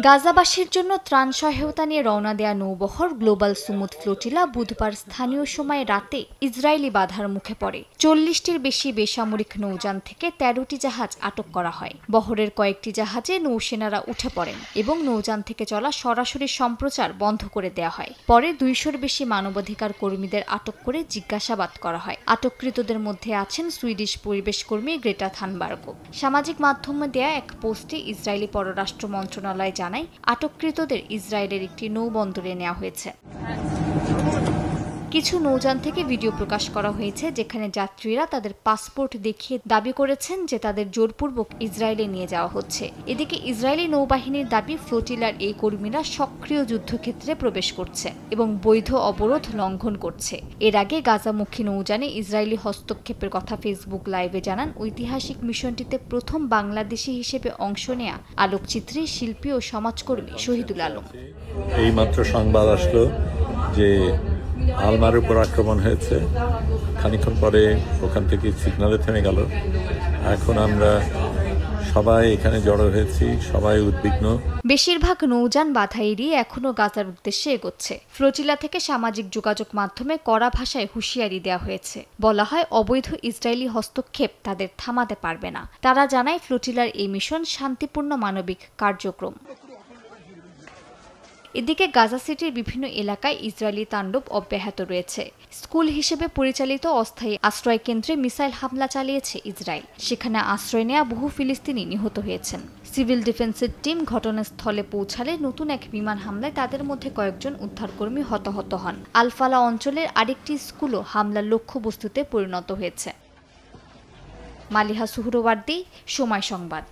গাজাবাসীর জন্য ত্রাণ সহায়তা নিয়ে রওনা দেয়া নৌবহর গ্লোবাল সুমুদ ফ্লোটিলা বুধবার স্থানীয় সময় রাতে ইসরায়েলি বাধার মুখে পড়ে। 40টির বেশি বেসামরিক নৌযান থেকে 13টি জাহাজ আটক করা হয়। বহরের কয়েকটি জাহাজে নৌসেনারা উঠে পড়েন এবং নৌযান থেকে চলা সরাসরি সম্প্রচার বন্ধ করে দেয়া হয়। পরে 200-র বেশি মানবাধিকার কর্মীদের আটক করে জিজ্ঞাসাবাদ করা হয়। আটককৃতদের মধ্যে আছেন সুইডিশ পরিবেশ কর্মী গ্রেটা থানবার্গও। সামাজিক মাধ্যমে দেয়া এক পোস্টে ইসরায়েলি পররাষ্ট্র মন্ত্রণালয় জানায় আটককৃতদের ইসরায়েলের একটি নৌবন্দরে নেওয়া হয়েছে। কিছু নৌযান থেকে ভিডিও প্রকাশ করা হয়েছে যেখানে যাত্রীরা তাদের পাসপোর্ট দেখিয়ে দাবি করেছেন যে তাদের জোরপূর্বক ইসরায়েলে নিয়ে যাওয়া হচ্ছে। এদিকে ইসরায়েলি নৌবাহিনীর দাবি ফ্লোটিলার এই কর্মীরা সক্রিয় যুদ্ধক্ষেত্রে প্রবেশ করছে এবং বৈধ অবরোধ লঙ্ঘন করছে। এর আগে গাজামুখী নৌযানে ইসরায়েলি হস্তক্ষেপের কথা ফেসবুক লাইভে জানান ঐতিহাসিক মিশনটিতে প্রথম বাংলাদেশি হিসেবে অংশ নেয়া আলোকচিত্রী, শিল্পী ও সমাজকর্মী শহীদুল আলম। এইমাত্র সংবাদ আসলো যে আলমার উপর আক্রমণ হয়েছে। খানিকক্ষণ পরে ওখান থেকে সিগন্যালে থেমে গেল। এখন আমরা সবাই এখানে জড়ো হয়েছি, সবাই উদ্বিগ্ন। বেশিরভাগ নৌযান বাধা এড়িয়ে এখনও গাজার উদ্দেশ্যে এগোচ্ছে। ফ্লোটিলা থেকে সামাজিক যোগাযোগ মাধ্যমে কড়া ভাষায় হুঁশিয়ারি দেওয়া হয়েছে। বলা হয় অবৈধ ইসরায়েলি হস্তক্ষেপ তাদের থামাতে পারবে না। তারা জানায় ফ্লোটিলার এই মিশন শান্তিপূর্ণ মানবিক কার্যক্রম। এদিকে গাজা সিটির বিভিন্ন এলাকায় ইসরায়েলি তাণ্ডব অব্যাহত রয়েছে। স্কুল হিসেবে পরিচালিত অস্থায়ী আশ্রয় কেন্দ্রে মিসাইল হামলা চালিয়েছে ইসরায়েল। সেখানে আশ্রয় নেওয়া বহু ফিলিস্তিনি নিহত হয়েছেন। সিভিল ডিফেন্সের টিম ঘটনাস্থলে পৌঁছালে নতুন এক বিমান হামলায় তাদের মধ্যে কয়েকজন উদ্ধারকর্মী হতাহত হন। আলফালা অঞ্চলের আরেকটি স্কুলও হামলার লক্ষ্যবস্তুতে পরিণত হয়েছে। মালিহা সুহরওয়ার্দী, সময় সংবাদ।